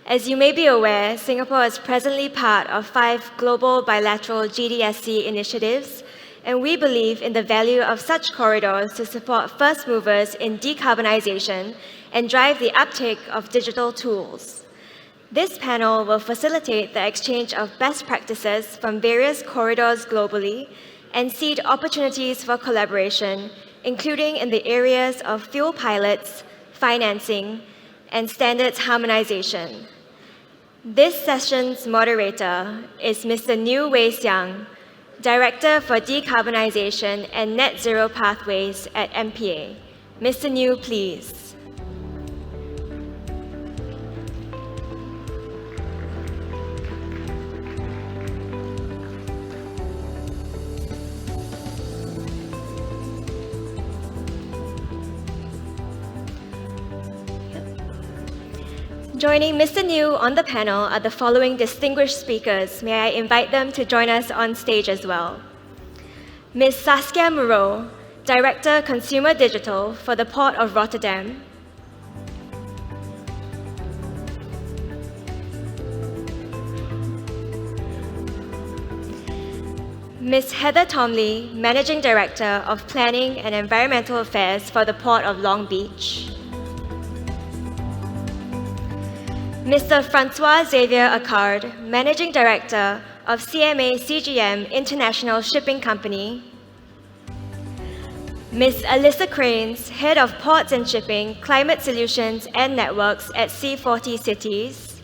As you may be aware, Singapore is presently part of 5 global bilateral GDSC initiatives, and we believe in the value of such corridors to support first movers in decarbonization and drive the uptake of digital tools. This panel will facilitate the exchange of best practices from various corridors globally and seed opportunities for collaboration, including in the areas of fuel pilots, financing, and standards harmonization. This session's moderator is Mr. Niu Wei Xiang, Director for Decarbonization and Net Zero Pathways at MPA. Mr. Niu, please. Joining Mr. Niu on the panel are the following distinguished speakers. May I invite them to join us on stage as well. Ms. Saskia Moreau, Director, Consumer Digital for the Port of Rotterdam. Ms. Heather Tomley, Managing Director of Planning and Environmental Affairs for the Port of Long Beach. Mr. Francois Xavier Accard, Managing Director of CMA CGM International Shipping Company. Ms. Alyssa Cranes, Head of Ports and Shipping, Climate Solutions and Networks at C40 Cities.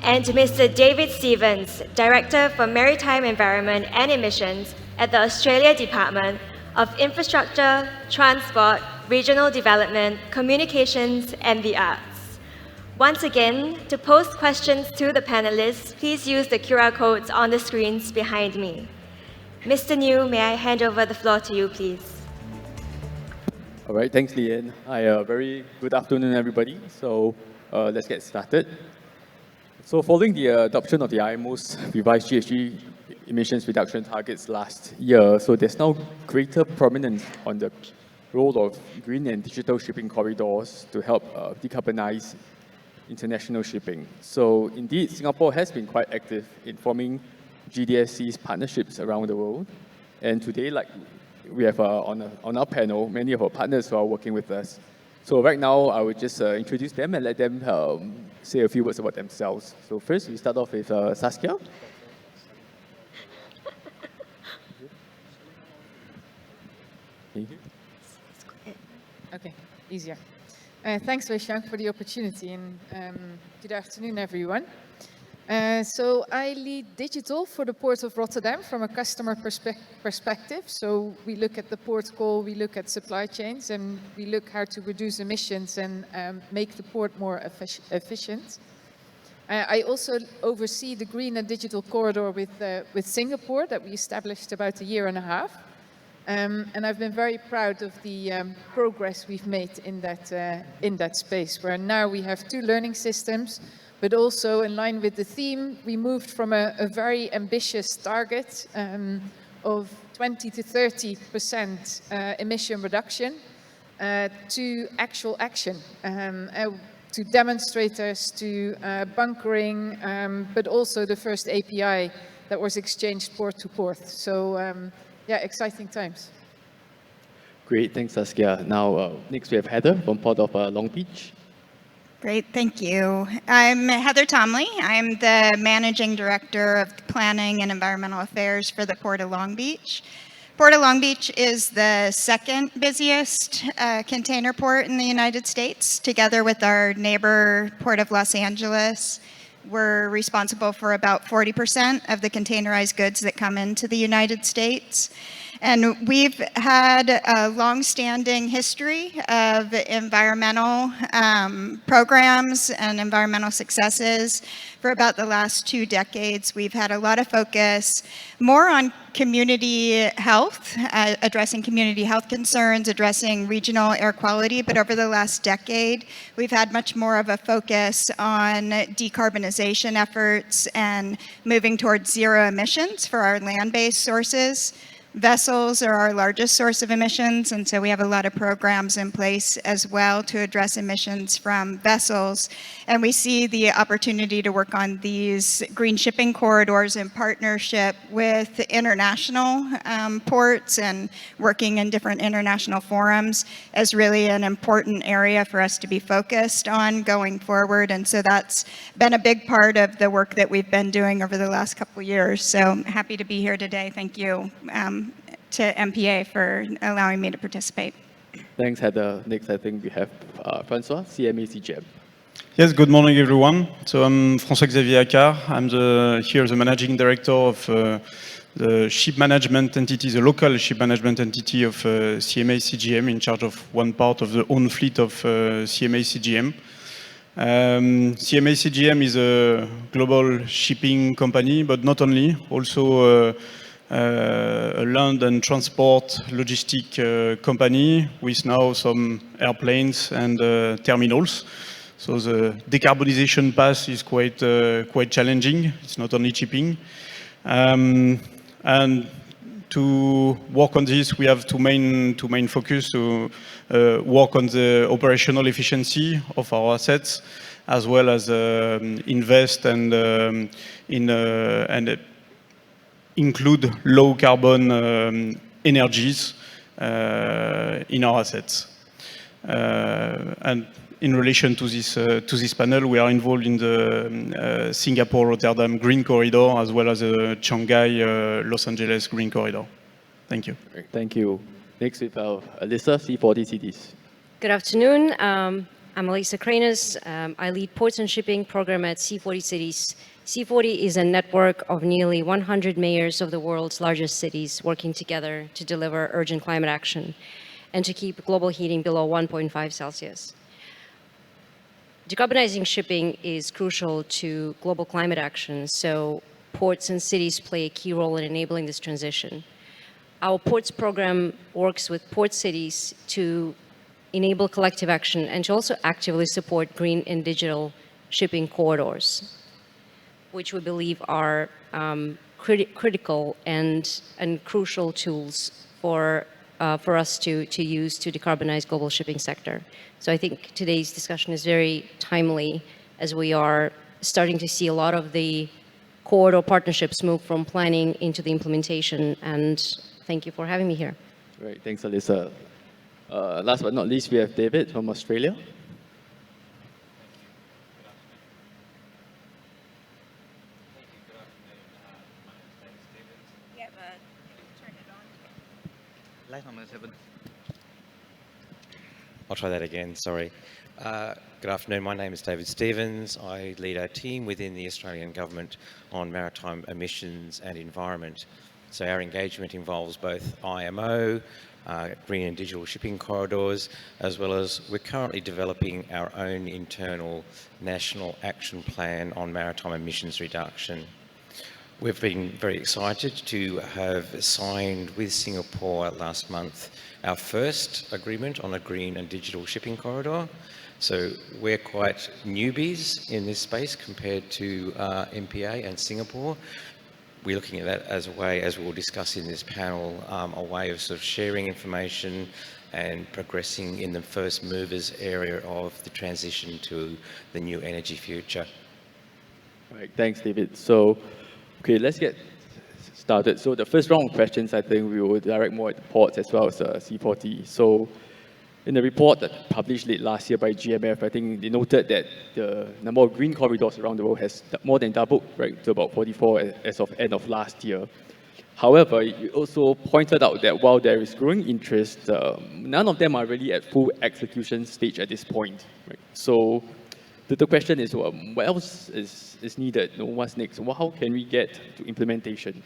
And Mr. David Stevens, Director for Maritime Environment and Emissions at the Australia Department of Infrastructure, Transport, Regional Development, Communications and the Arts. Once again, to post questions to the panelists, please use the QR codes on the screens behind me. Mr. Niu, may I hand over the floor to you, please? All right, thanks, Leanne. Hi, very good afternoon, everybody. So let's get started. So following the adoption of the IMO's revised GHG emissions reduction targets last year, so there's now greater prominence on the role of green and digital shipping corridors to help decarbonize international shipping. So indeed, Singapore has been quite active in forming GDSC's partnerships around the world. And today, like we have on our panel, many of our partners who are working with us. So right now, I would just introduce them and let them say a few words about themselves. So first, we start off with Saskia. Okay, easier. Thanks, Wei Xiang, for the opportunity, and good afternoon, everyone. So I lead digital for the Port of Rotterdam from a customer perspective. So we look at the port call, we look at supply chains, and we look how to reduce emissions and make the port more efficient. I also oversee the green and digital corridor with Singapore that we established about a year and a half. And I've been very proud of the progress we've made in that space, where now we have 2 learning systems, but also in line with the theme, we moved from a very ambitious target of 20 to 30% emission reduction to actual action, to demonstrators, to bunkering, but also the first API that was exchanged port to port. So. Yeah, exciting times. Great, thanks, Saskia. Now, next we have Heather from Port of Long Beach. Great, thank you. I'm Heather Tomley. I'm the Managing Director of Planning and Environmental Affairs for the Port of Long Beach. Port of Long Beach is the 2nd busiest container port in the United States, together with our neighbor Port of Los Angeles. We're responsible for about 40% of the containerized goods that come into the United States. And we've had a long-standing history of environmental programs and environmental successes. For about the last 2 decades, we've had a lot of focus more on community health, addressing community health concerns, addressing regional air quality. But over the last decade, we've had much more of a focus on decarbonization efforts and moving towards zero emissions for our land-based sources. Vessels are our largest source of emissions, and so we have a lot of programs in place as well to address emissions from vessels. And we see the opportunity to work on these green shipping corridors in partnership with international ports and working in different international forums as really an important area for us to be focused on going forward. And so that's been a big part of the work that we've been doing over the last couple of years. So happy to be here today. Thank you to MPA for allowing me to participate. Thanks, Heather. Next, I think we have Francois, CMA CGM. Yes, good morning, everyone. So I'm François-Xavier Accard. I'm here the managing director of the ship management entity, the local ship management entity of CMA CGM, in charge of one part of the own fleet of CMA CGM. CMA CGM is a global shipping company, but not only, also a land and transport logistic company with now some airplanes and terminals. So the decarbonization path is quite challenging. It's not only shipping. And to work on this, we have two main focus: to work on the operational efficiency of our assets, as well as invest and include low carbon energies in our assets. And in relation to this panel, we are involved in the Singapore-Rotterdam Green Corridor, as well as the Shanghai-Los Angeles Green Corridor. Thank you. Great, thank you. Next, we have Alyssa, C40 Cities. Good afternoon. I'm Alyssa Cranes. I lead ports and shipping program at C40 Cities. C40 is a network of nearly 100 mayors of the world's largest cities working together to deliver urgent climate action and to keep global heating below 1.5 Celsius. Decarbonizing shipping is crucial to global climate action, so ports and cities play a key role in enabling this transition. Our ports program works with port cities to enable collective action and to also actively support green and digital shipping corridors, which we believe are critical and crucial tools for us to use to decarbonize global shipping sector. So I think today's discussion is very timely as we are starting to see a lot of the corridor partnerships move from planning into the implementation. And thank you for having me here. Great, thanks, Alyssa. Last but not least, we have David from Australia. I'll try that again, sorry. Good afternoon, my name is David Stevens. I lead our team within the Australian Government on maritime emissions and environment. So our engagement involves both IMO, green and digital shipping corridors, as well as we're currently developing our own internal national action plan on maritime emissions reduction. We've been very excited to have signed with Singapore last month our first agreement on a green and digital shipping corridor. So we're quite newbies in this space compared to MPA and Singapore. We're looking at that as a way, as we'll discuss in this panel, a way of sort of sharing information and progressing in the first movers area of the transition to the new energy future. All right, thanks, David. So, okay, let's get started. So the first round of questions, I think we will direct more at the ports as well as C40. So in the report that published late last year by GMF, I think they noted that the number of green corridors around the world has more than doubled, right, to about 44 as of end of last year. However, you also pointed out that while there is growing interest, none of them are really at full execution stage at this point. Right? So the question is, what else is needed? What's next? How can we get to implementation?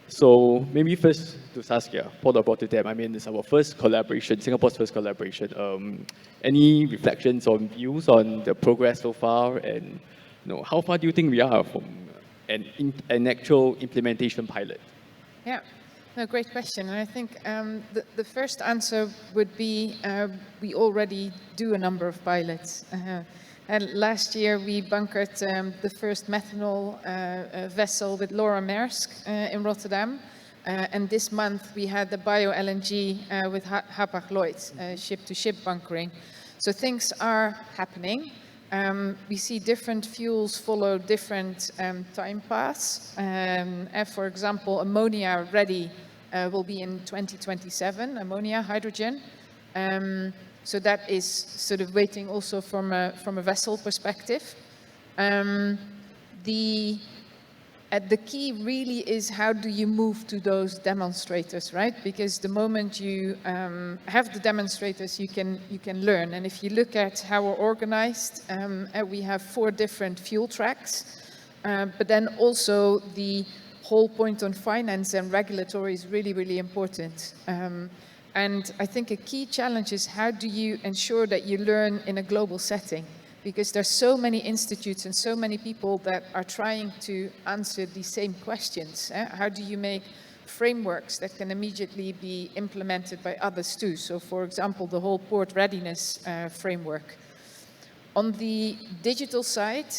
So maybe first to Saskia, Port of Rotterdam. I mean, it's our first collaboration, Singapore's first collaboration. Any reflections or views on the progress so far, and how far do you think we are from an actual implementation pilot? Yeah, no, great question. And I think the first answer would be we already do a number of pilots. And last year we bunkered the first methanol vessel with Laura Maersk in Rotterdam. And this month we had the bio-LNG with Hapag-Lloyd, ship-to-ship bunkering. So things are happening. We see different fuels follow different time paths. For example, ammonia ready will be in 2027, ammonia, hydrogen. So that is sort of waiting also from a vessel perspective. The key really is how do you move to those demonstrators, right? Because the moment you have the demonstrators, you can learn. And if you look at how we're organized, we have 4 different fuel tracks, but then also the whole point on finance and regulatory is really, really important. And I think a key challenge is how do you ensure that you learn in a global setting? Because there's so many institutes and so many people that are trying to answer the same questions. How do you make frameworks that can immediately be implemented by others too? So for example, the whole port readiness framework. On the digital side,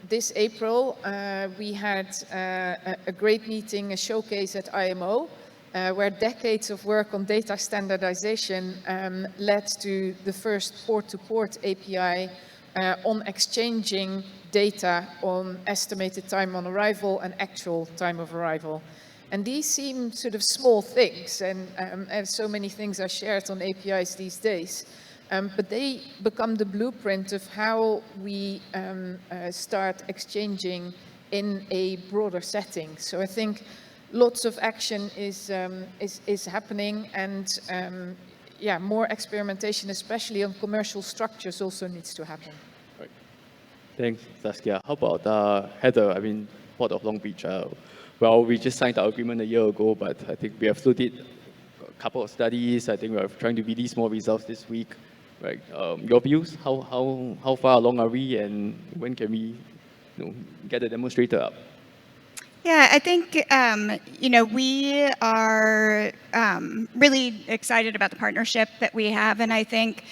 this April, we had a great meeting, a showcase at IMO, where decades of work on data standardization led to the first port-to-port API on exchanging data on estimated time on arrival and actual time of arrival. And these seem sort of small things, and so many things are shared on APIs these days. But they become the blueprint of how we start exchanging in a broader setting. So I think lots of action is happening, and yeah, more experimentation, especially on commercial structures, also needs to happen. Right. Thanks, Saskia. How about Heather? I mean, Port of Long Beach. Well, we just signed our agreement a year ago, but I think we have still did a couple of studies. I think we're trying to release more results this week. Right. Your views? How far along are we, and when can we, get the demonstrator up? Yeah, I think, we are really excited about the partnership that we have. And I think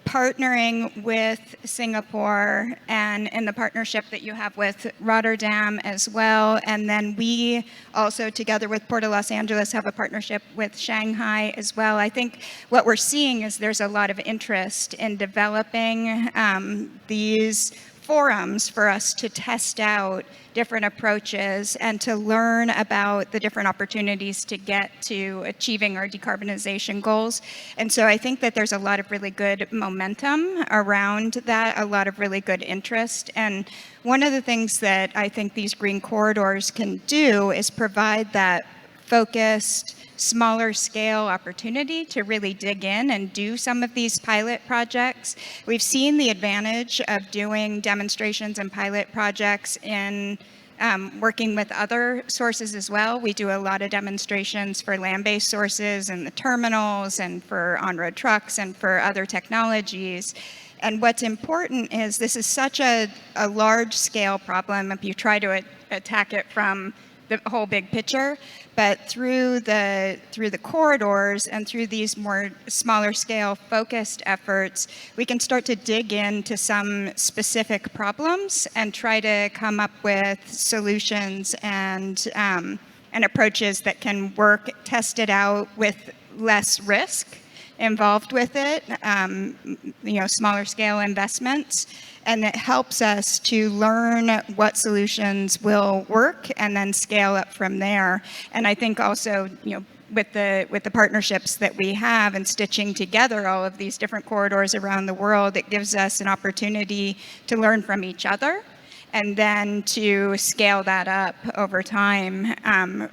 partnering with Singapore and in the partnership that you have with Rotterdam as well. And then we also, together with Port of Los Angeles, have a partnership with Shanghai as well. I think what we're seeing is there's a lot of interest in developing these forums for us to test out different approaches and to learn about the different opportunities to get to achieving our decarbonization goals. And so I think that there's a lot of really good momentum around that, a lot of really good interest. And one of the things that I think these green corridors can do is provide that focused, smaller scale opportunity to really dig in and do some of these pilot projects. We've seen the advantage of doing demonstrations and pilot projects in working with other sources as well. We do a lot of demonstrations for land-based sources and the terminals and for on-road trucks and for other technologies. And what's important is this is such a large-scale problem if you try to attack it from the whole big picture, but through the corridors and through these more smaller scale focused efforts, we can start to dig into some specific problems and try to come up with solutions and approaches that can work, test it out with less risk involved with it, smaller scale investments. And it helps us to learn what solutions will work and then scale up from there. And I think also, with the partnerships that we have and stitching together all of these different corridors around the world, it gives us an opportunity to learn from each other and then to scale that up over time,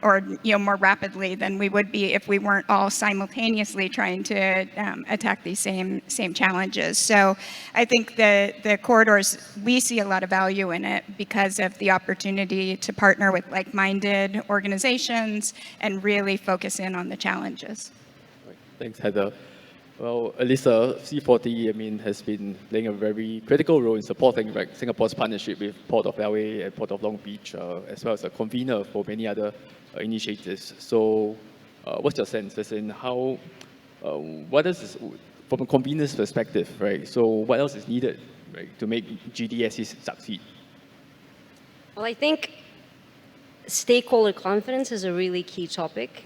or more rapidly than we would be if we weren't all simultaneously trying to attack these same challenges. So I think the corridors, we see a lot of value in it because of the opportunity to partner with like-minded organizations and really focus in on the challenges. Right. Thanks, Heather. Well, at least C40, has been playing a very critical role in supporting Singapore's partnership with Port of LA and Port of Long Beach, as well as a convener for many other initiatives. So, what's your sense as in how, what is, from a convener's perspective, right? So, what else is needed, right, to make GDSs succeed? Well, I think stakeholder confidence is a really key topic.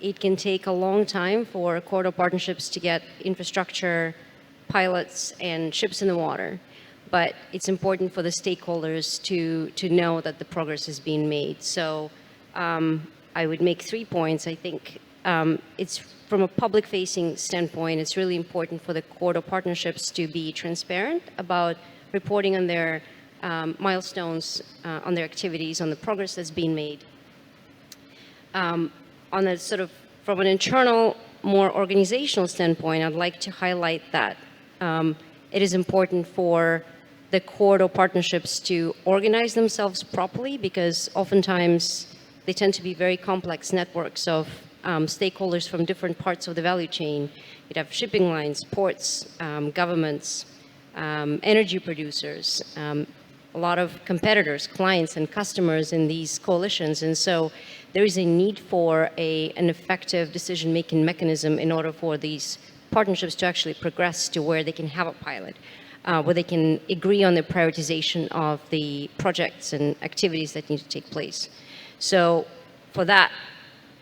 It can take a long time for corridor partnerships to get infrastructure, pilots, and ships in the water. But it's important for the stakeholders to know that the progress is being made. So I would make 3 points. I think it's from a public-facing standpoint, it's really important for the corridor partnerships to be transparent about reporting on their milestones, on their activities, on the progress that's being made. On a sort of, from an internal, more organizational standpoint, I'd like to highlight that it is important for the corridor partnerships to organize themselves properly, because oftentimes they tend to be very complex networks of stakeholders from different parts of the value chain. You'd have shipping lines, ports, governments, energy producers, a lot of competitors, clients, and customers in these coalitions. And so there is a need for an effective decision-making mechanism in order for these partnerships to actually progress to where they can have a pilot, where they can agree on the prioritization of the projects and activities that need to take place. So for that,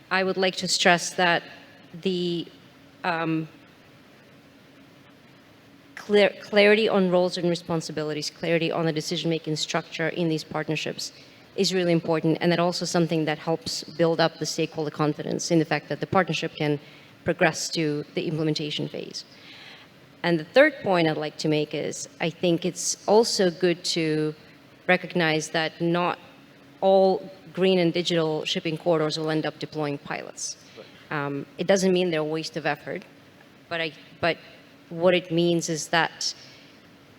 I would like to stress that the clarity on roles and responsibilities, clarity on the decision-making structure in these partnerships is really important, and that also something that helps build up the stakeholder confidence in the fact that the partnership can progress to the implementation phase. And the third point I'd like to make is, I think it's also good to recognize that not all green and digital shipping corridors will end up deploying pilots. It doesn't mean they're a waste of effort, but what it means is that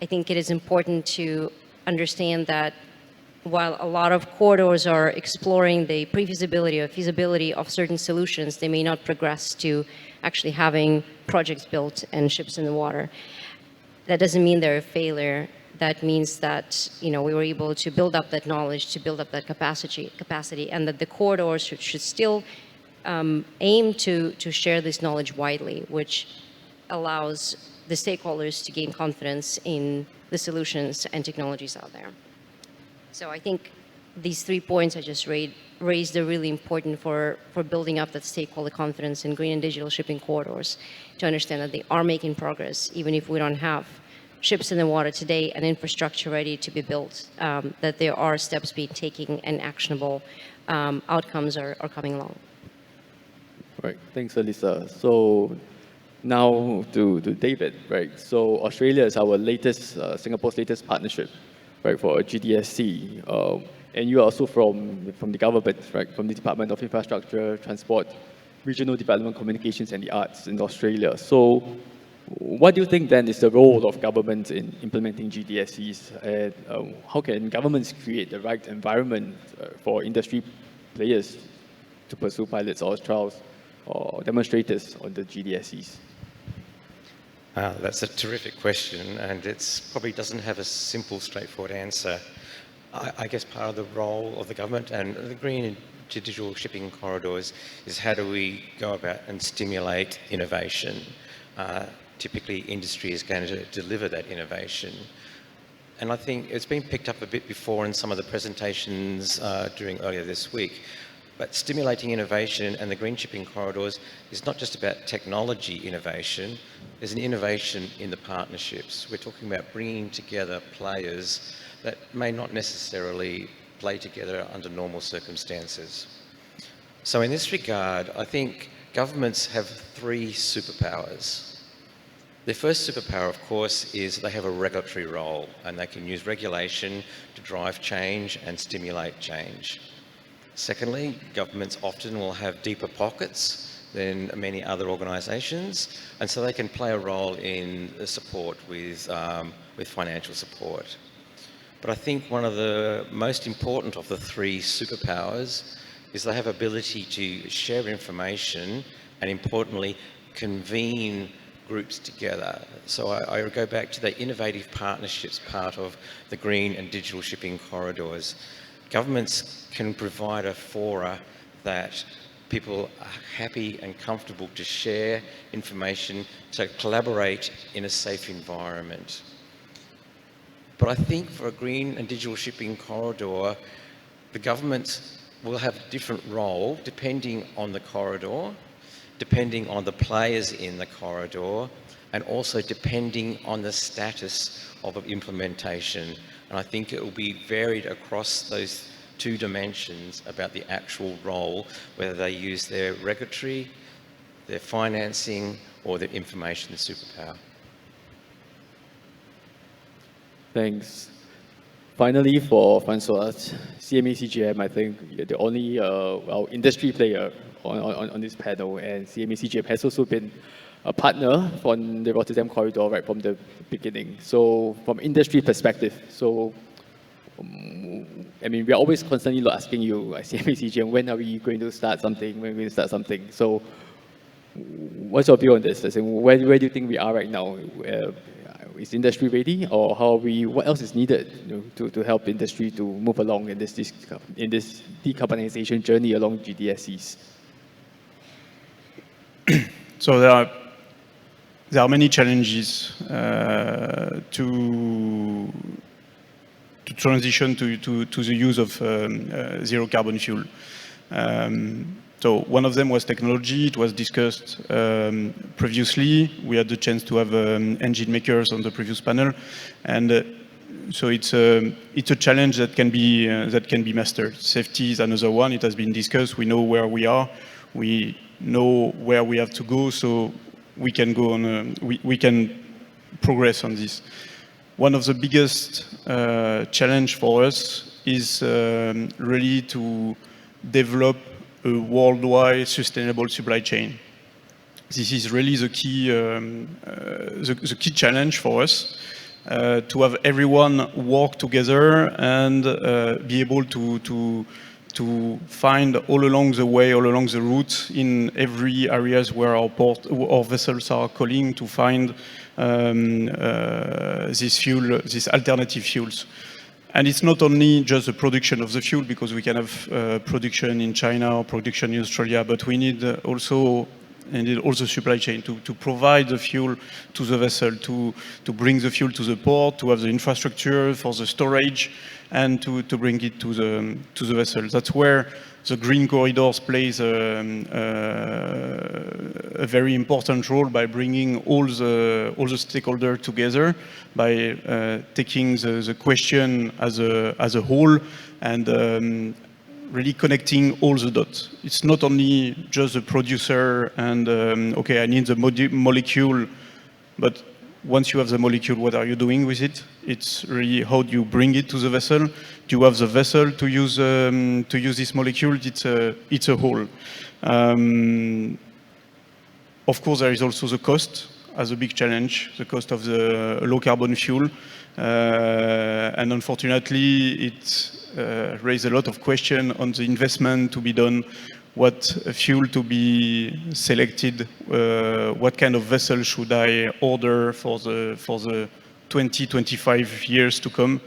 I think it is important to understand that while a lot of corridors are exploring the pre-feasibility or feasibility of certain solutions, they may not progress to actually having projects built and ships in the water. That doesn't mean they're a failure. That means that, you know, we were able to build up that knowledge, to build up that capacity, and that the corridors should still aim to share this knowledge widely, which allows the stakeholders to gain confidence in the solutions and technologies out there. So I think these 3 points I just raised are really important for building up that stakeholder confidence in green and digital shipping corridors, to understand that they are making progress, even if we don't have ships in the water today and infrastructure ready to be built, that there are steps being taken and actionable outcomes are coming along. Right, thanks, Elisa. So now to David, right? So Australia is our latest, Singapore's latest partnership, right, for GDSC. And you are also from the government, right, from the Department of Infrastructure, Transport, Regional Development, Communications and the Arts in Australia. So what do you think then is the role of government in implementing GDSCs? And how can governments create the right environment for industry players to pursue pilots or trials or demonstrators on the GDSCs? That's a terrific question, and it probably doesn't have a simple, straightforward answer. I guess part of the role of the government and the green and digital shipping corridors is how do we go about and stimulate innovation. Typically, industry is going to deliver that innovation. And I think it's been picked up a bit before in some of the presentations during earlier this week. But stimulating innovation and the green shipping corridors is not just about technology innovation, there's an innovation in the partnerships. We're talking about bringing together players that may not necessarily play together under normal circumstances. So in this regard, I think governments have 3 superpowers. Their first superpower, of course, is they have a regulatory role, and they can use regulation to drive change and stimulate change. Secondly, governments often will have deeper pockets than many other organisations, and so they can play a role in the support with financial support. But I think one of the most important of the 3 superpowers is they have ability to share information and, importantly, convene groups together. So I go back to the innovative partnerships part of the green and digital shipping corridors. Governments can provide a fora that people are happy and comfortable to share information, to collaborate in a safe environment. But I think for a green and digital shipping corridor, the government will have a different role depending on the corridor, depending on the players in the corridor, and also depending on the status of implementation. And I think it will be varied across those two dimensions about the actual role, whether they use their regulatory, their financing, or their information superpower. Thanks. Finally, for Francois, CMA CGM, I think you're the only industry player on this panel, and CMA CGM has also been a partner on the Rotterdam corridor right from the beginning. So from industry perspective, I mean, we're always constantly asking you, CMA CGM, when are we going to start something, when are we going to start something? So what's your view on this? Where do you think we are right now? Is industry ready, or what else is needed to help industry to move along in this decarbonization journey along GDSCs? So there are many challenges to transition to the use of zero carbon fuel. So one of them was technology. It was discussed previously. We had the chance to have engine makers on the previous panel, and so it's a challenge that can be mastered. Safety is another one. It has been discussed. We know where we are. We know where we have to go, so we can go on. We can progress on this. One of the biggest challenge for us is really to develop a worldwide sustainable supply chain. This is really the key challenge for us, to have everyone work together and be able to find all along the way, all along the route, in every areas where our vessels are calling, to find these alternative fuels. And it's not only just the production of the fuel, because we can have production in China or production in Australia, but we need also supply chain to provide the fuel to the vessel, to bring the fuel to the port, to have the infrastructure for the storage, and to bring it to the vessel. That's where the green corridors plays a very important role, by bringing all the stakeholders together, by taking the question as a whole, and really connecting all the dots. It's not only just the producer and okay, I need the molecule, but once you have the molecule, what are you doing with it? It's really how do you bring it to the vessel? Do you have the vessel to use this molecule? It's a whole. Of course, there is also the cost as a big challenge, the cost of the low carbon fuel, and unfortunately, it raised a lot of question on the investment to be done, what fuel to be selected, what kind of vessel should I order for the 20-25 years to come.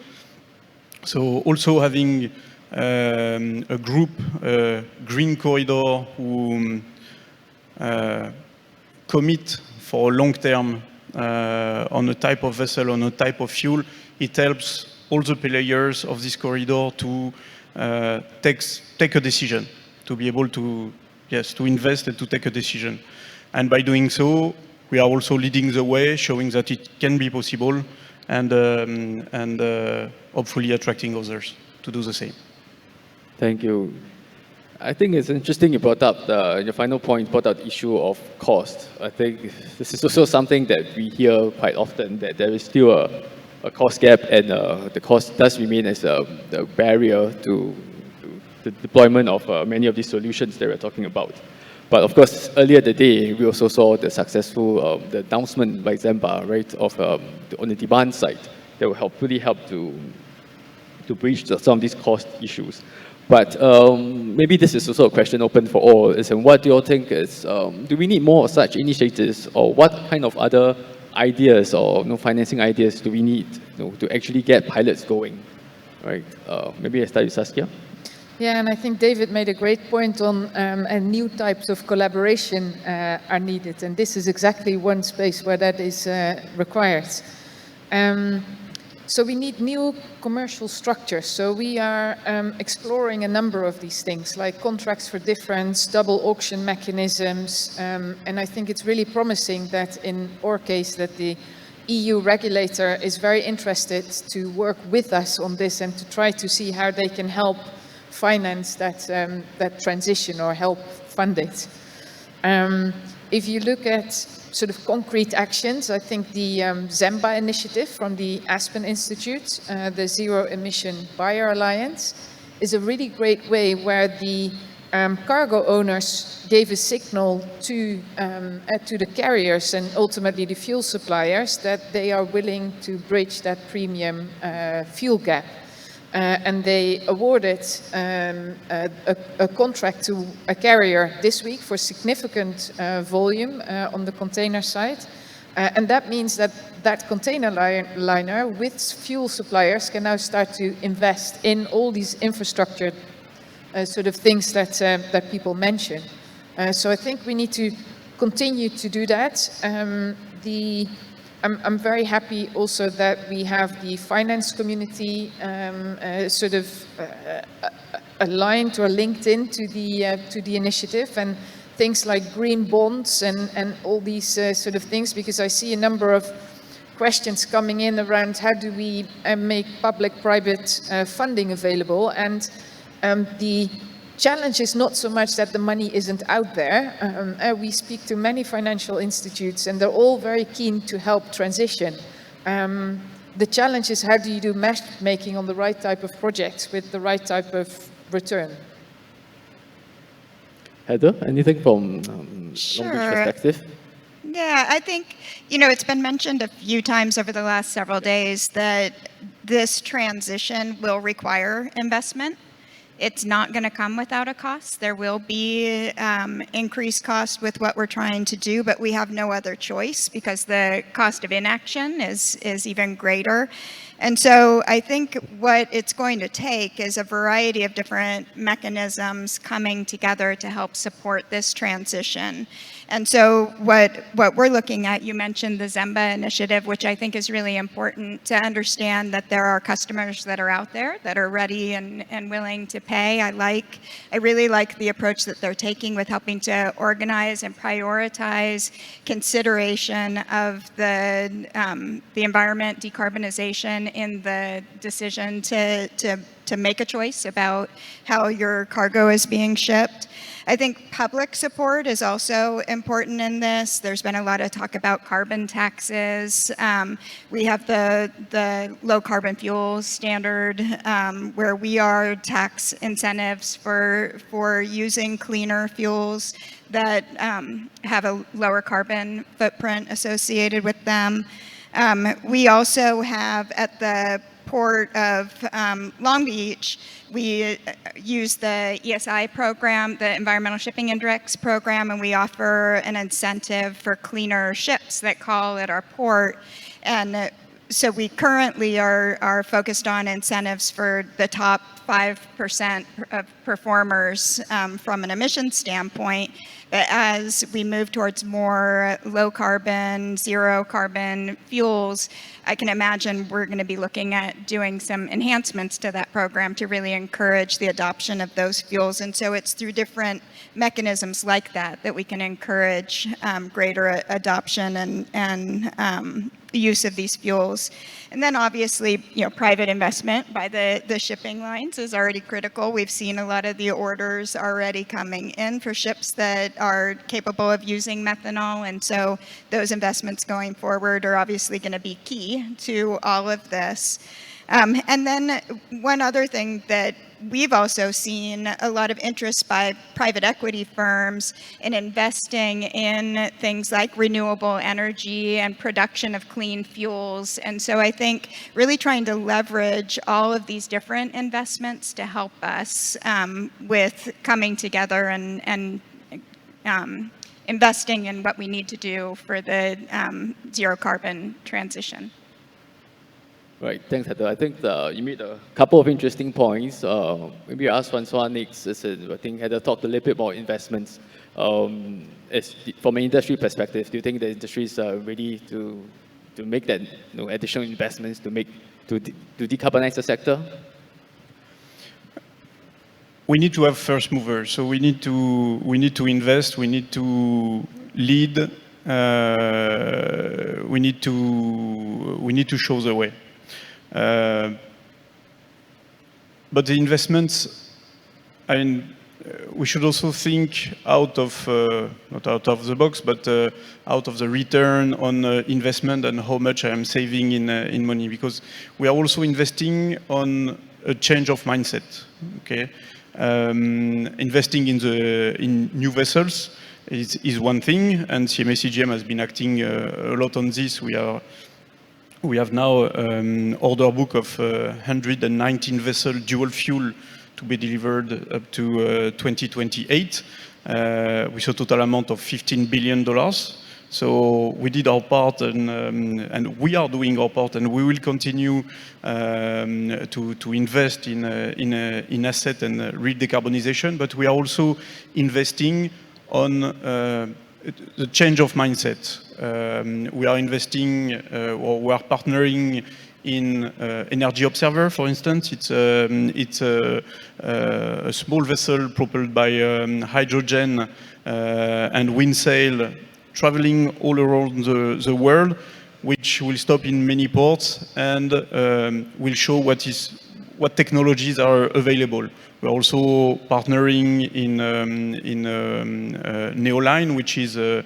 So also having a group, Green Corridor, who commit for a long term on a type of vessel, on a type of fuel, it helps all the players of this corridor to take a decision, to be able to invest and to take a decision. And by doing so, we are also leading the way, showing that it can be possible, and hopefully attracting others to do the same. Thank you. I think it's interesting you brought up your final point, brought up the issue of cost. I think this is also something that we hear quite often, that there is still a cost gap, and the cost does remain as the barrier to the deployment of many of these solutions that we're talking about. But of course, earlier today, we also saw the successful the announcement by Zemba, right, of on the demand side, that will really help to bridge some of these cost issues. But maybe this is also a question open for all, and what do you all think is, do we need more of such initiatives, or what kind of other ideas or financing ideas do we need to actually get pilots going, right? Maybe I start with Saskia. Yeah, and I think David made a great point on and new types of collaboration are needed, and this is exactly one space where that is required. So we need new commercial structures. So we are exploring a number of these things, like contracts for difference, double auction mechanisms, and I think it's really promising that in our case that the EU regulator is very interested to work with us on this and to try to see how they can help finance that, that transition or help fund it. If you look at sort of concrete actions, I think the ZEMBA initiative from the Aspen Institute, the Zero Emission Buyer Alliance, is a really great way where the cargo owners gave a signal to the carriers and ultimately the fuel suppliers that they are willing to bridge that premium fuel gap. And they awarded a contract to a carrier this week for significant volume on the container side. And that means that that container liner with fuel suppliers can now start to invest in all these infrastructure sort of things that, that people mention. So I think we need to continue to do that. I'm very happy also that we have the finance community sort of aligned or linked in to the initiative, and things like green bonds and all these sort of things, because I see a number of questions coming in around how do we make public-private funding available, and the challenge is not so much that the money isn't out there. We speak to many financial institutes and they're all very keen to help transition. The challenge is how do you do matchmaking on the right type of projects with the right type of return? Heather, anything from Long Beach perspective? Yeah, I think, you know, it's been mentioned a few times over the last several days that this transition will require investment. It's not going to come without a cost. There will be increased cost with what we're trying to do, but we have no other choice because the cost of inaction is even greater. And so I think what it's going to take is a variety of different mechanisms coming together to help support this transition. And so what we're looking at, you mentioned the ZEMBA initiative, which I think is really important to understand that there are customers that are out there that are ready and willing to pay. I really like the approach that they're taking with helping to organize and prioritize consideration of the environment, decarbonization in the decision to make a choice about how your cargo is being shipped. I think public support is also important in this. There's been a lot of talk about carbon taxes. We have the low carbon fuels standard where we are tax incentives for using cleaner fuels that have a lower carbon footprint associated with them. We also have at the Port of Long Beach, we use the ESI program, the Environmental Shipping Index program, and we offer an incentive for cleaner ships that call at our port. And so we currently are focused on incentives for the top 5% of performers from an emissions standpoint. But as we move towards more low carbon, zero carbon fuels, I can imagine we're going to be looking at doing some enhancements to that program to really encourage the adoption of those fuels. And so it's through different mechanisms like that that we can encourage greater adoption and use of these fuels. And then obviously, you know, private investment by the shipping lines is already critical. We've seen a lot of the orders already coming in for ships that are capable of using methanol. And so those investments going forward are obviously going to be key to all of this. And then one other thing that we've also seen a lot of interest by private equity firms in investing in things like renewable energy and production of clean fuels. And so I think really trying to leverage all of these different investments to help us with coming together and investing in what we need to do for the zero carbon transition. Right, thanks, Heather. I think you made a couple of interesting points. Maybe I'll ask Francois next. I think Heather talked a little bit about investments. From an industry perspective, do you think the industry is ready to make that additional investments to make to decarbonize the sector? We need to have first movers, so we need to invest, we need to lead, we need to show the way. But the investments, I mean, we should also think out of, not out of the box, but out of the return on investment and how much I am saving in money, because we are also investing on a change of mindset, okay? Investing in new vessels is one thing, and CMA CGM has been acting a lot on this. We have now order book of 119 vessels dual fuel to be delivered up to 2028 with a total amount of $15 billion. So we did our part, and we are doing our part, and we will continue to invest in asset and real decarbonization. But we are also investing on the change of mindset. We are investing, or we are partnering in Energy Observer, for instance. It's a small vessel propelled by hydrogen and wind sail, traveling all around the world, which will stop in many ports and will show what technologies are available. We're also partnering in Neoline, which is a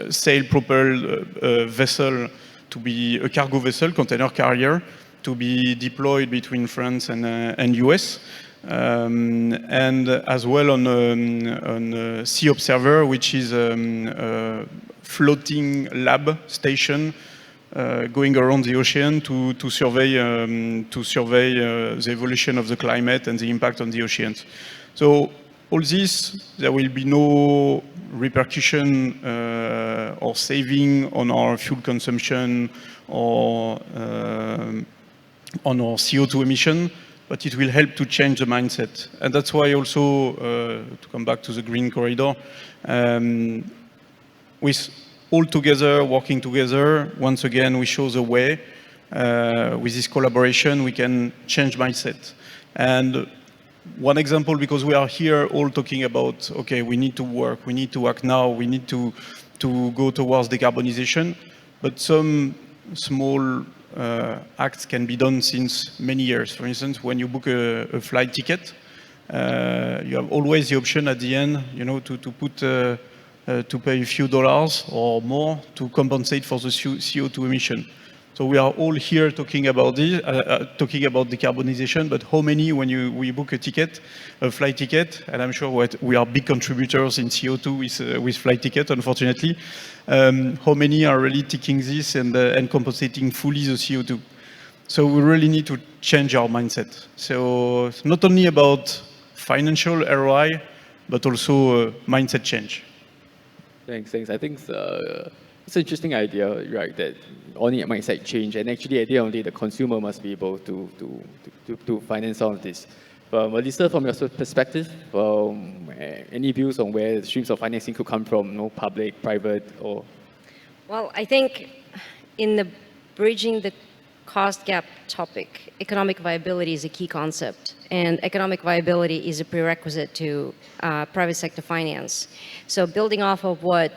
sail-propelled vessel, to be a cargo vessel, container carrier, to be deployed between France and US. And as well on Sea Observer, which is a floating lab station going around the ocean to survey the evolution of the climate and the impact on the oceans. So all this, there will be no repercussion or saving on our fuel consumption or on our CO2 emission, but it will help to change the mindset. And that's why also, to come back to the green corridor, with all together, working together, once again, we show the way. With this collaboration, we can change mindset. And one example, because we are here all talking about, okay, we need to work, we need to act now, we need to go towards decarbonization, but some small acts can be done since many years. For instance, when you book a flight ticket, you have always the option at the end, to pay a few dollars or more to compensate for the CO2 emission. So we are all here talking about this, talking about decarbonization, but how many, when we book a flight ticket, and I'm sure we are big contributors in CO2 with flight ticket, unfortunately, how many are really taking this and compensating fully the CO2? So we really need to change our mindset. So it's not only about financial ROI, but also mindset change. Thanks. I think it's an interesting idea, right? That only a mindset change, and actually at the end of the day, the consumer must be able to finance all of this. Melissa, from your perspective, any views on where the streams of financing could come from, public, private, or? Well, I think in the bridging the cost gap topic, economic viability is a key concept, and economic viability is a prerequisite to private sector finance. So building off of what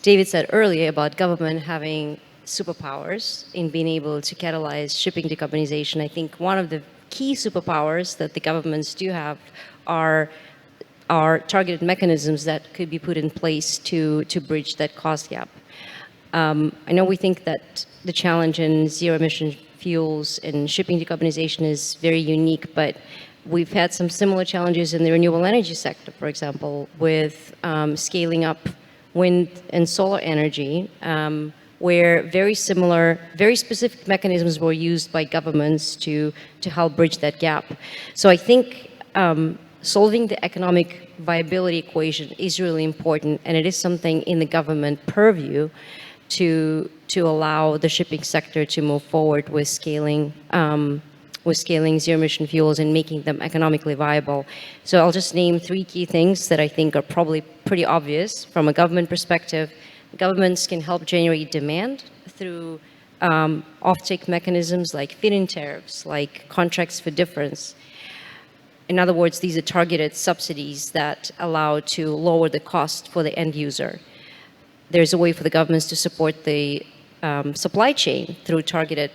David said earlier about government having superpowers in being able to catalyze shipping decarbonization, I think one of the key superpowers that the governments do have are targeted mechanisms that could be put in place to bridge that cost gap. I know we think that the challenge in zero-emission fuels and shipping decarbonization is very unique, but we've had some similar challenges in the renewable energy sector, for example, with scaling up wind and solar energy, where very similar, very specific mechanisms were used by governments to help bridge that gap. So I think solving the economic viability equation is really important, and it is something in the government purview to allow the shipping sector to move forward with scaling zero-emission fuels and making them economically viable. So I'll just name 3 key things that I think are probably pretty obvious from a government perspective. Governments can help generate demand through offtake mechanisms like feed-in tariffs, like contracts for difference. In other words, these are targeted subsidies that allow to lower the cost for the end user. There's a way for the governments to support the supply chain through targeted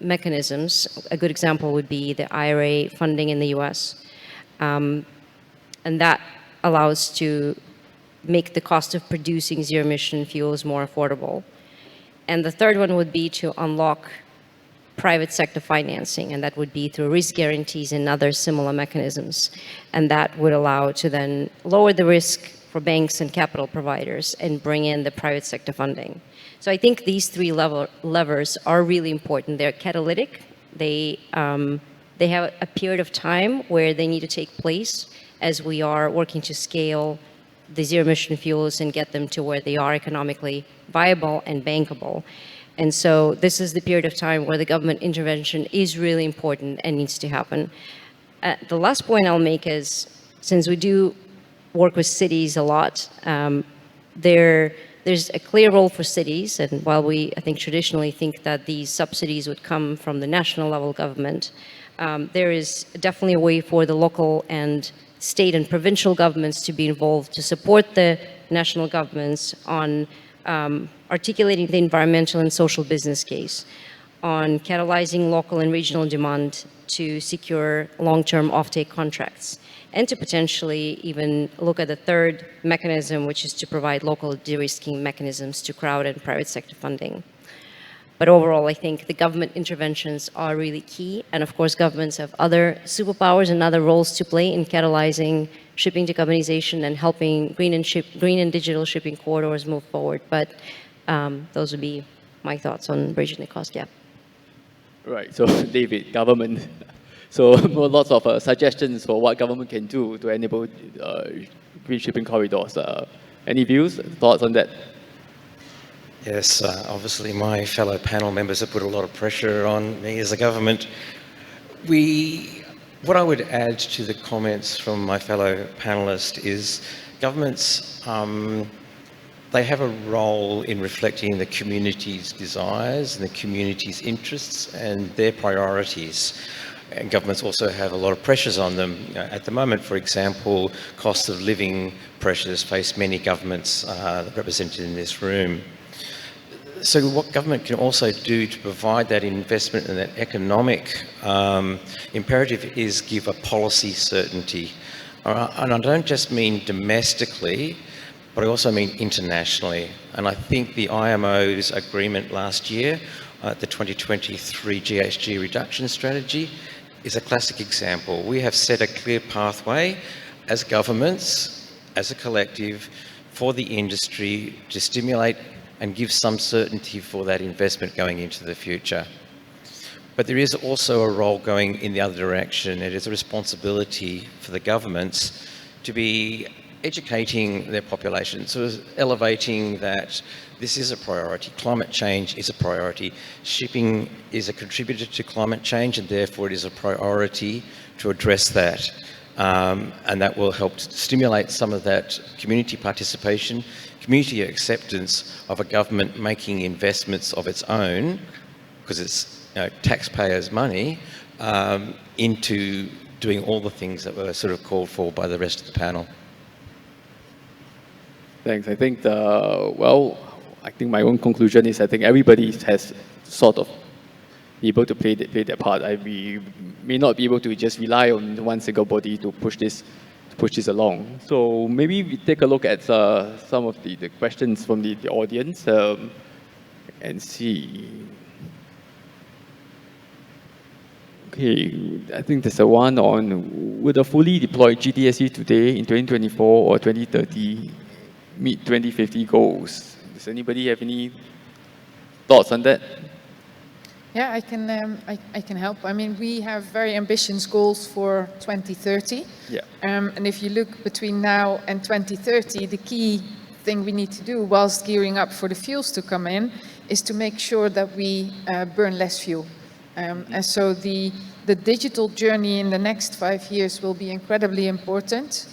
mechanisms. A good example would be the IRA funding in the US. And that allows to make the cost of producing zero-emission fuels more affordable. And the third one would be to unlock private sector financing, and that would be through risk guarantees and other similar mechanisms. And that would allow to then lower the risk for banks and capital providers and bring in the private sector funding. So I think these three levers are really important. They're catalytic. They have a period of time where they need to take place as we are working to scale the zero-emission fuels and get them to where they are economically viable and bankable. And so this is the period of time where the government intervention is really important and needs to happen. The last point I'll make is, since we do work with cities a lot, there's a clear role for cities. And while we, I think, traditionally think that these subsidies would come from the national level government, there is definitely a way for the local and state and provincial governments to be involved to support the national governments on articulating the environmental and social business case, on catalyzing local and regional demand to secure long-term offtake contracts, and to potentially even look at the third mechanism, which is to provide local de-risking mechanisms to crowd and private sector funding. But overall, I think the government interventions are really key. And of course, governments have other superpowers and other roles to play in catalyzing shipping decarbonization and helping green and digital shipping corridors move forward. But those would be my thoughts on bridging the cost gap. Right, so David, government. So lots of suggestions for what government can do to enable green shipping corridors. Any views, thoughts on that? Yes, obviously my fellow panel members have put a lot of pressure on me as a government. What I would add to the comments from my fellow panellists is governments, they have a role in reflecting the community's desires and the community's interests and their priorities. And governments also have a lot of pressures on them. At the moment, for example, cost of living pressures face many governments represented in this room. So what government can also do to provide that investment and that economic imperative is give a policy certainty. And I don't just mean domestically, but I also mean internationally. And I think the IMO's agreement last year, the 2023 GHG reduction strategy, is a classic example. We have set a clear pathway as governments, as a collective, for the industry to stimulate and give some certainty for that investment going into the future. But there is also a role going in the other direction. It is a responsibility for the governments to be educating their population, sort of elevating that this is a priority. Climate change is a priority. Shipping is a contributor to climate change, and therefore it is a priority to address that. And that will help stimulate some of that community participation, community acceptance of a government making investments of its own, because it's taxpayers' money, into doing all the things that were sort of called for by the rest of the panel. Thanks. I think I think my own conclusion is I think everybody has sort of be able to play their part. We may not be able to just rely on one single body to push this along. So maybe we take a look at some of the questions from the audience and see. Okay, I think there's a one on, would a fully deployed GTSC today in 2024 or 2030 meet 2050 goals? Does anybody have any thoughts on that? Yeah, I can help. I mean, we have very ambitious goals for 2030. Yeah. And if you look between now and 2030, the key thing we need to do whilst gearing up for the fuels to come in is to make sure that we burn less fuel. And so the digital journey in the next 5 years will be incredibly important.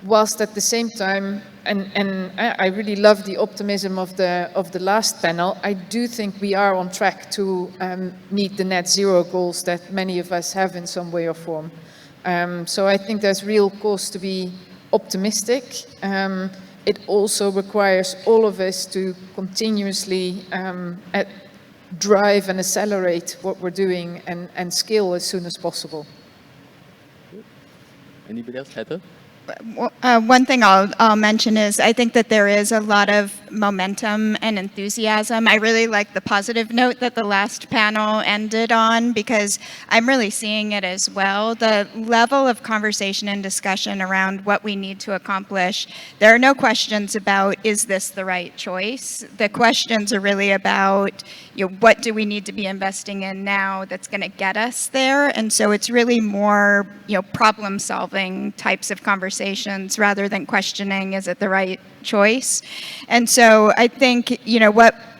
whilst at the same time, and I really love the optimism of the last panel, I do think we are on track to meet the net zero goals that many of us have in some way or form. So I think there's real cause to be optimistic. It also requires all of us to continuously drive and accelerate what we're doing and scale as soon as possible. Anybody else, Heather? One thing I'll mention is I think that there is a lot of momentum and enthusiasm. I really like the positive note that the last panel ended on because I'm really seeing it as well. The level of conversation and discussion around what we need to accomplish, there are no questions about, is this the right choice? The questions are really about, what do we need to be investing in now that's going to get us there? And so it's really more, problem solving types of conversations rather than questioning, is it the right choice? And so I think,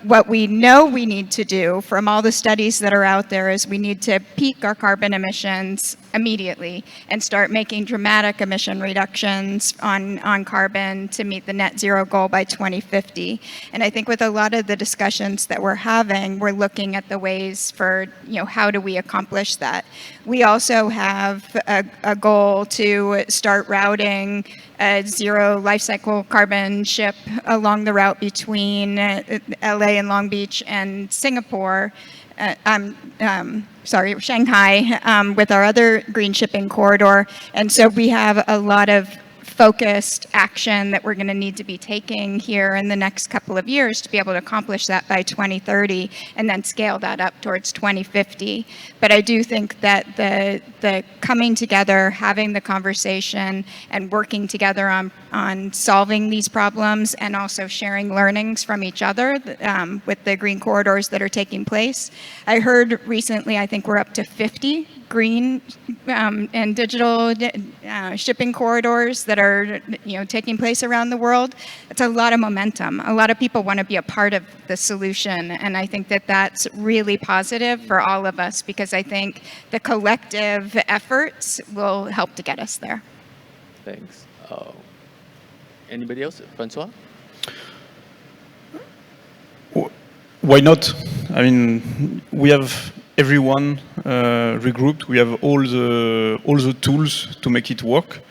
what we know we need to do from all the studies that are out there is we need to peak our carbon emissions immediately and start making dramatic emission reductions on carbon to meet the net zero goal by 2050. And I think with a lot of the discussions that we're having, we're looking at the ways for, how do we accomplish that? We also have a goal to start routing a zero life cycle carbon ship along the route between LA and Long Beach and Singapore, Shanghai, with our other green shipping corridor. And so we have a lot of focused action that we're going to need to be taking here in the next couple of years to be able to accomplish that by 2030 and then scale that up towards 2050. But I do think that the coming together, having the conversation and working together on solving these problems and also sharing learnings from each other with the green corridors that are taking place. I heard recently, I think we're up to 50 green and digital shipping corridors that are taking place around the world. It's a lot of momentum. A lot of people want to be a part of the solution, and I think that that's really positive for all of us because I think the collective efforts will help to get us there. Thanks. Anybody else? Francois? Why not? I mean, we have everyone regrouped. We have all the tools to make it work,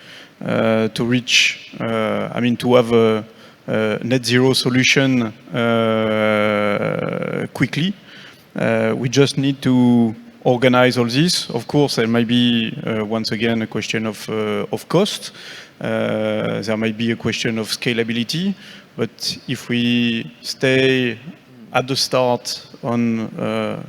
to reach. To have a net zero solution quickly. We just need to organize all this. Of course, there might be once again a question of cost. There might be a question of scalability. But if we stay at the start on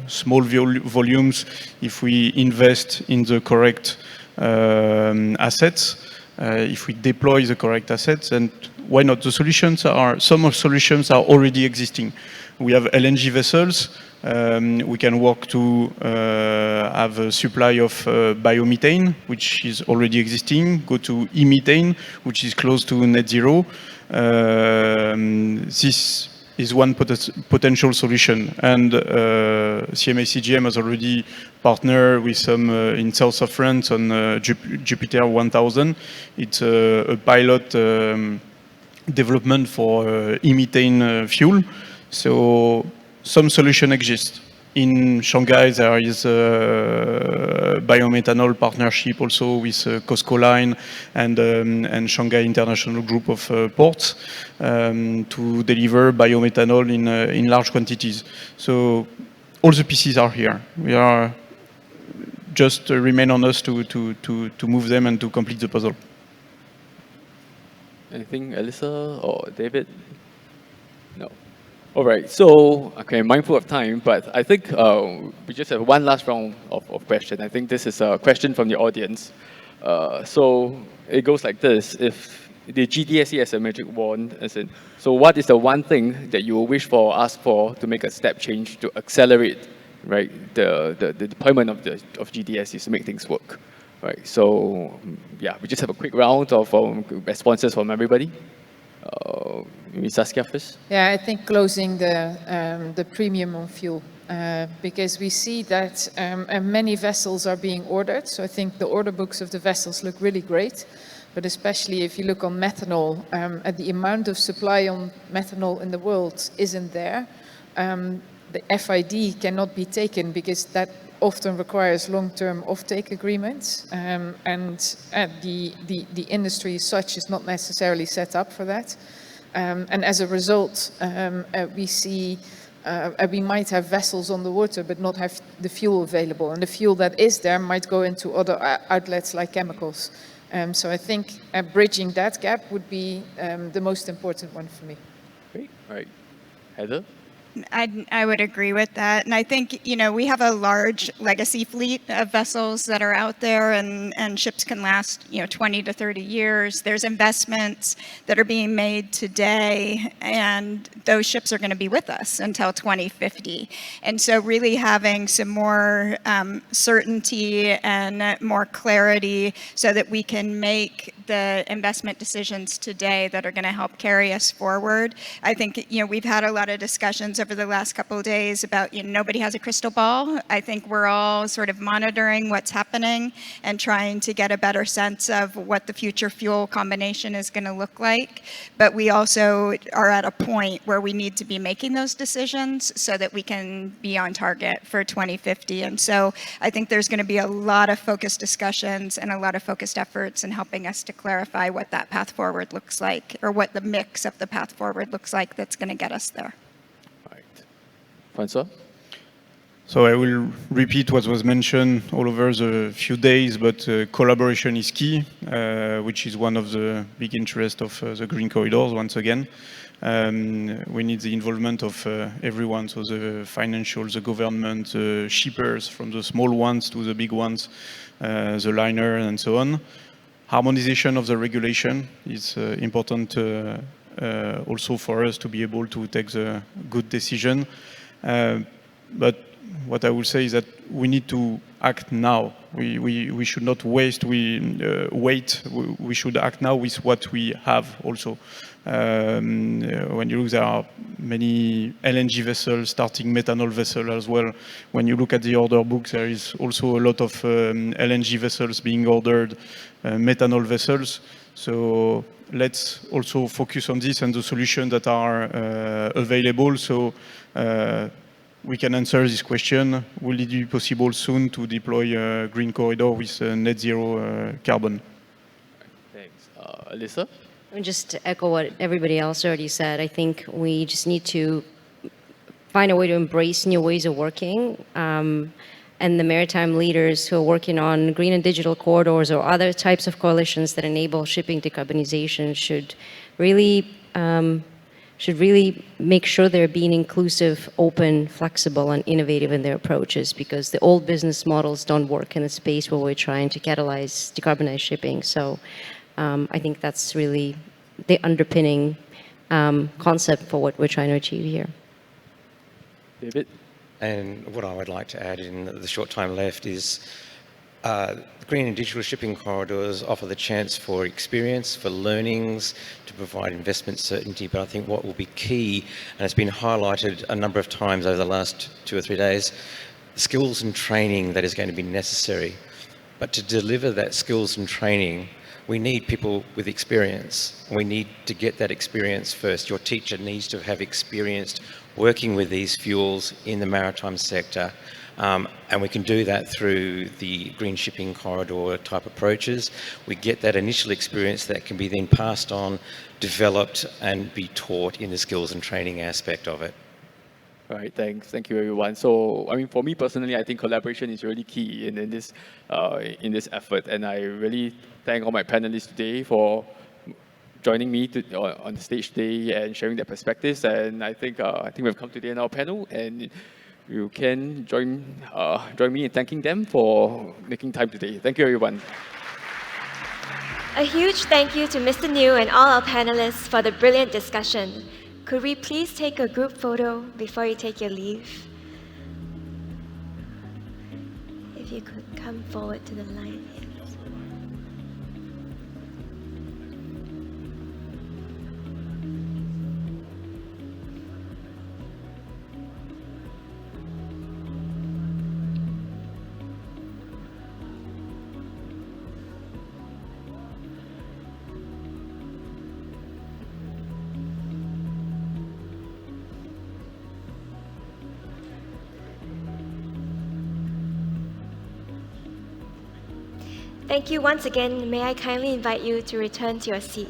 small volumes, if we invest in the correct assets, if we deploy the correct assets, and why not? Some of solutions are already existing. We have LNG vessels. We can work to have a supply of biomethane, which is already existing, go to e-methane, which is close to net zero. This is one potential solution. And CMA CGM has already partnered with some in south of France on Jupiter 1000. It's a pilot development for e-methane fuel. So some solution exists. In Shanghai, there is a biomethanol partnership also with COSCO Line and Shanghai International Group of Ports to deliver biomethanol in large quantities. So all the pieces are here. We are just remain on us to move them and to complete the puzzle. Anything, Alyssa or David? No. All right, so, okay, mindful of time, but I think we just have one last round of questions. I think this is a question from the audience. So it goes like this: if the GDSE has a magic wand, so what is the one thing that you wish for, ask for, to make a step change to accelerate, right, the deployment of GDSE to make things work, right? So yeah, we just have a quick round of responses from everybody. Maybe Saskia first. Yeah, I think closing the premium on fuel, because we see that many vessels are being ordered. So I think the order books of the vessels look really great, but especially if you look on methanol, the amount of supply on methanol in the world isn't there. The FID cannot be taken because that often requires long-term offtake agreements, and the industry as such is not necessarily set up for that. And as a result, we see we might have vessels on the water but not have the fuel available, and the fuel that is there might go into other outlets like chemicals. So I think bridging that gap would be the most important one for me. Great. All right. Heather? I would agree with that. And I think, we have a large legacy fleet of vessels that are out there, and ships can last, 20 to 30 years. There's investments that are being made today, and those ships are going to be with us until 2050. And so really having some more certainty and more clarity so that we can make the investment decisions today that are going to help carry us forward. I think, we've had a lot of discussions over the last couple of days about, nobody has a crystal ball. I think we're all sort of monitoring what's happening and trying to get a better sense of what the future fuel combination is going to look like. But we also are at a point where we need to be making those decisions so that we can be on target for 2050. And so I think there's going to be a lot of focused discussions and a lot of focused efforts in helping us to clarify what that path forward looks like, or what the mix of the path forward looks like that's going to get us there. Francois? So I will repeat what was mentioned all over the few days, but collaboration is key, which is one of the big interests of the Green Corridors, once again. We need the involvement of everyone, so the financial, the government, the shippers, from the small ones to the big ones, the liner, and so on. Harmonization of the regulation is important also for us to be able to take the good decision. But what I will say is that we need to act now. We should not wait. We should act now with what we have also. When you look, there are many LNG vessels, starting methanol vessels as well. When you look at the order book, there is also a lot of LNG vessels being ordered, methanol vessels. So let's also focus on this and the solutions that are available. So we can answer this question. Will it be possible soon to deploy a green corridor with net zero carbon? Thanks. Alyssa? Just to echo what everybody else already said, I think we just need to find a way to embrace new ways of working. And the maritime leaders who are working on green and digital corridors or other types of coalitions that enable shipping decarbonization should really make sure they're being inclusive, open, flexible, and innovative in their approaches, because the old business models don't work in a space where we're trying to catalyze decarbonized shipping. So I think that's really the underpinning concept for what we're trying to achieve here. David? And what I would like to add in the short time left is green and digital shipping corridors offer the chance for experience, for learnings, to provide investment certainty. But I think what will be key, and it's been highlighted a number of times over the last 2 or 3 days, skills and training that is going to be necessary. But to deliver that skills and training, we need people with experience. We need to get that experience first. Your teacher needs to have experienced working with these fuels in the maritime sector. And we can do that through the green shipping corridor type approaches. We get that initial experience that can be then passed on, developed, and be taught in the skills and training aspect of it. All right, thanks. Thank you, everyone. So, I mean, for me personally, I think collaboration is really key in this effort. And I really thank all my panelists today for joining me on the stage today and sharing their perspectives. And I think we've come to the end of our panel, and you can join me in thanking them for making time today. Thank you, everyone. A huge thank you to Mr. New and all our panelists for the brilliant discussion. Could we please take a group photo before you take your leave? If you could come forward to the line. Yes. Thank you once again. May I kindly invite you to return to your seat.